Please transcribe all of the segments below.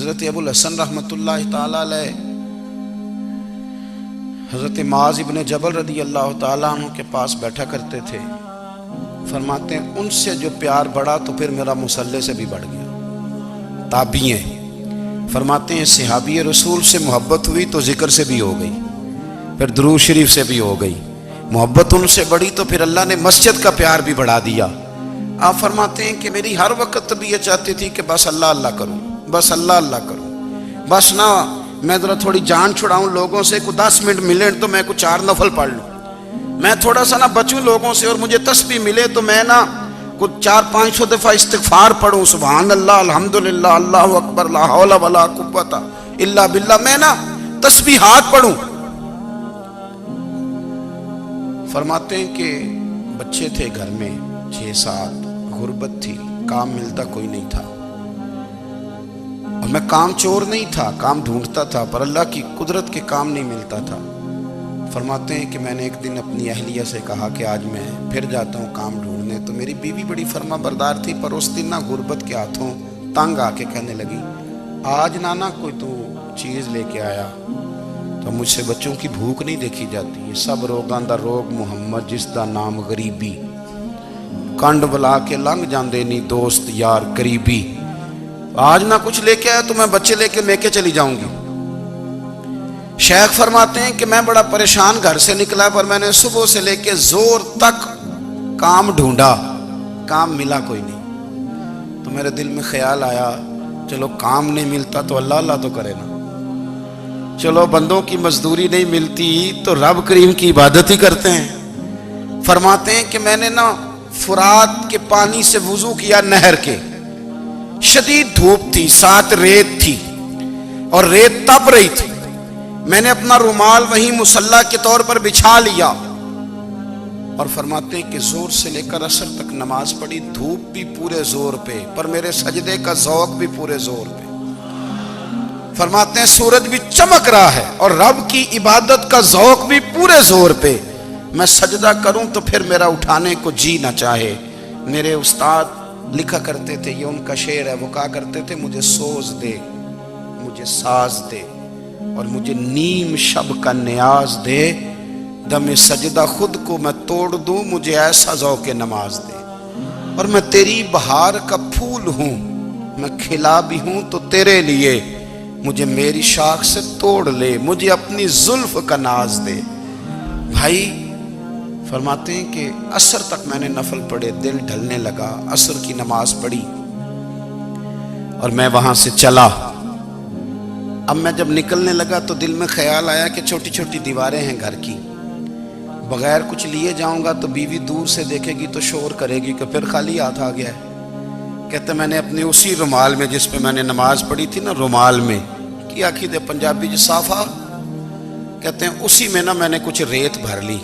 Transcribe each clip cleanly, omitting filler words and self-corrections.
حضرت ابو الحسن رحمۃ اللہ تعالی علیہ حضرت معاذ ابن جبل رضی اللہ تعالیٰ عنہ کے پاس بیٹھا کرتے تھے. فرماتے ہیں ان سے جو پیار بڑھا تو پھر میرا مصلی سے بھی بڑھ گیا. تابعی ہیں. فرماتے ہیں صحابی رسول سے محبت ہوئی تو ذکر سے بھی ہو گئی, پھر درود شریف سے بھی ہو گئی. محبت ان سے بڑھی تو پھر اللہ نے مسجد کا پیار بھی بڑھا دیا. آپ فرماتے ہیں کہ میری ہر وقت طبیعت چاہتی تھی کہ بس اللہ اللہ کروں, بس اللہ اللہ کروں, بس نہ میں ذرا تھوڑی جان چھڑاؤں لوگوں سے, کوئی 10 منٹ ملے تو میں کوئی 4 نفل پڑھ لوں, میں تھوڑا سا نہ بچوں لوگوں سے, اور مجھے تسبیح ملے تو میں نہ کچھ 400-500 دفعہ استغفار پڑھوں, سبحان اللہ الحمدللہ اللہ اکبر لا حول ولا قوت الا باللہ, میں نہ تسبیحات پڑھوں. فرماتے ہیں کہ بچے تھے گھر میں 6-7, غربت تھی, کام ملتا کوئی نہیں تھا, اور میں کام چور نہیں تھا, کام ڈھونڈتا تھا, پر اللہ کی قدرت کے کام نہیں ملتا تھا. فرماتے ہیں کہ میں نے ایک دن اپنی اہلیہ سے کہا کہ آج میں پھر جاتا ہوں کام ڈھونڈنے. تو میری بیوی بڑی فرما بردار تھی, پر اس دن نہ غربت کے ہاتھوں تنگ آ کے کہنے لگی آج نانا کوئی تو چیز لے کے آیا. تو مجھ سے بچوں کی بھوک نہیں دیکھی جاتی. یہ سب روگاں دا روگ محمد جس دا نام غریبی, کنڈ بلا کے لنگ جاندے نہیں دوست یار قریبی. آج نہ کچھ لے کے آیا تو میں بچے لے کے میکے چلی جاؤں گی. شیخ فرماتے ہیں کہ میں بڑا پریشان گھر سے نکلا, پر میں نے صبح سے لے کے زور تک کام ڈھونڈا, کام ملا کوئی نہیں. تو میرے دل میں خیال آیا چلو کام نہیں ملتا تو اللہ اللہ تو کرے نا, چلو بندوں کی مزدوری نہیں ملتی تو رب کریم کی عبادت ہی کرتے ہیں. فرماتے ہیں کہ میں نے نا فرات کے پانی سے وضو کیا, نہر کے, شدید دھوپ تھی, ساتھ ریت تھی اور ریت تپ رہی تھی. میں نے اپنا رومال وہیں مصلی کے طور پر بچھا لیا, اور فرماتے ہیں کہ زور سے لے کر عصر تک نماز پڑھی. دھوپ بھی پورے زور پہ, پر میرے سجدے کا ذوق بھی پورے زور پہ. فرماتے ہیں سورج بھی چمک رہا ہے اور رب کی عبادت کا ذوق بھی پورے زور پہ. میں سجدہ کروں تو پھر میرا اٹھانے کو جی نہ چاہے. میرے استاد لکھا کرتے تھے, یہ ان کا شعر ہے, وہ کہا کرتے تھے مجھے سوز دے, مجھے ساز دے, اور مجھے نیم شب کا نیاز دے, دم سجدہ خود کو میں توڑ دوں, مجھے ایسا ذوق نماز دے. اور میں تیری بہار کا پھول ہوں, میں کھلا بھی ہوں تو تیرے لیے, مجھے میری شاخ سے توڑ لے, مجھے اپنی زلف کا ناز دے. بھائی فرماتے ہیں کہ عصر تک میں نے نفل پڑھے, دل ڈھلنے لگا, عصر کی نماز پڑھی اور میں وہاں سے چلا. اب میں جب نکلنے لگا تو دل میں خیال آیا کہ چھوٹی چھوٹی دیواریں ہیں گھر کی, بغیر کچھ لیے جاؤں گا تو بیوی دور سے دیکھے گی تو شور کرے گی کہ پھر خالی ہاتھ آ گیا ہے. کہتے میں نے اپنی اسی رومال میں جس پہ میں نے نماز پڑھی تھی نا, رومال میں کیا کی دے پنجابی جو صافہ کہتے ہیں, اسی میں نا میں نے کچھ ریت بھر لی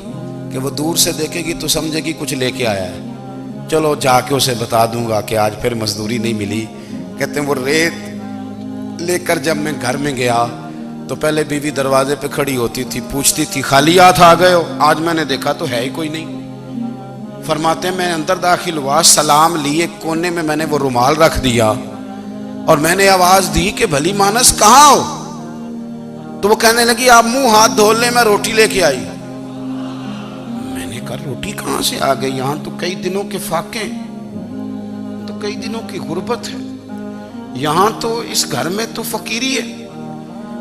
کہ وہ دور سے دیکھے گی تو سمجھے گی کچھ لے کے آیا ہے. چلو جا کے اسے بتا دوں گا کہ آج پھر مزدوری نہیں ملی. کہتے ہیں وہ ریت لے کر جب میں گھر میں گیا تو پہلے بیوی دروازے پہ کھڑی ہوتی تھی, پوچھتی تھی خالی ہاتھ آ گئے ہو؟ آج میں نے دیکھا تو ہے ہی کوئی نہیں. فرماتے ہیں میں اندر داخل ہوا, سلام لیے, کونے میں میں نے وہ رومال رکھ دیا اور میں نے آواز دی کہ بھلی مانس کہاں ہو؟ تو وہ کہنے لگی آپ منہ ہاتھ دھو لیں, میں روٹی لے کے آئی. میں نے کہا روٹی کہاں سے آ گئی؟ یہاں تو کئی دنوں کے فاقے, تو کئی دنوں کی غربت ہے, یہاں تو اس گھر میں تو فقیری ہے.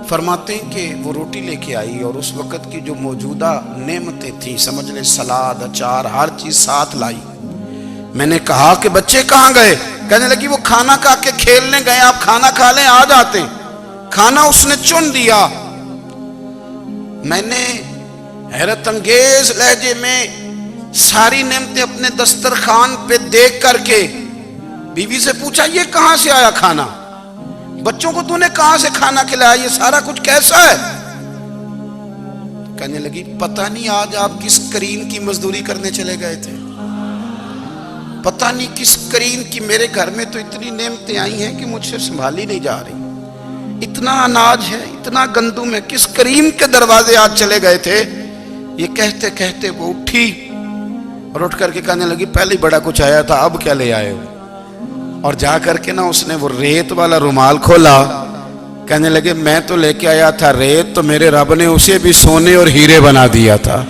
فرماتے ہیں کہ وہ روٹی لے کے آئی اور اس وقت کی جو موجودہ نعمتیں تھیں, سمجھ لیں سلاد اچار ہر چیز ساتھ لائی. میں نے کہا کہ بچے کہاں گئے؟ کہنے لگی وہ کھانا کھا کے کھیلنے گئے, آپ کھانا کھا لیں آ جاتے. کھانا اس نے چن دیا. میں نے حیرت انگیز لہجے میں ساری نعمتیں اپنے دسترخوان پہ دیکھ کر کے بیوی سے پوچھا یہ کہاں سے آیا کھانا؟ بچوں کو تو نے کہاں سے کھانا کھلایا؟ یہ سارا کچھ کیسا ہے؟ کہنے لگی پتہ نہیں آج آپ کس کریم کی مزدوری کرنے چلے گئے تھے, پتہ نہیں کس کریم کی. میرے گھر میں تو اتنی نعمتیں آئی ہیں کہ مجھ سے سنبھالی نہیں جا رہی, اتنا اناج ہے, اتنا گندم ہے, کس کریم کے دروازے آج چلے گئے تھے؟ یہ کہتے کہتے وہ اٹھی اور اٹھ کر کے کہنے لگی پہلے ہی بڑا کچھ آیا تھا, اب کیا لے آئے ہو؟ اور جا کر کے نا اس نے وہ ریت والا رومال کھولا کہنے لگے میں تو لے کے آیا تھا ریت، تو میرے رب نے اسے بھی سونے اور ہیرے بنا دیا تھا۔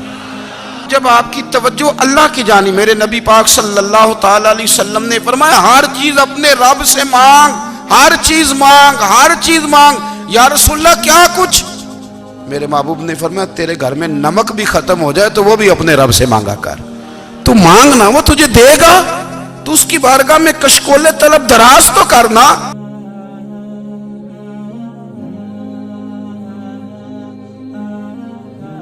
جب آپ کی توجہ اللہ کی جانب، میرے نبی پاک صلی اللہ تعالی علیہ وسلم نے فرمایا ہر چیز اپنے رب سے مانگ، ہر چیز مانگ، ہر چیز مانگ۔ یا رسول اللہ کیا کچھ؟ میرے محبوب نے فرمایا تیرے گھر میں نمک بھی ختم ہو جائے تو وہ بھی اپنے رب سے مانگا کر، تو مانگنا وہ تجھے دے گا، تو اس کی بارگاہ میں کشکول طلب دراز تو کرنا۔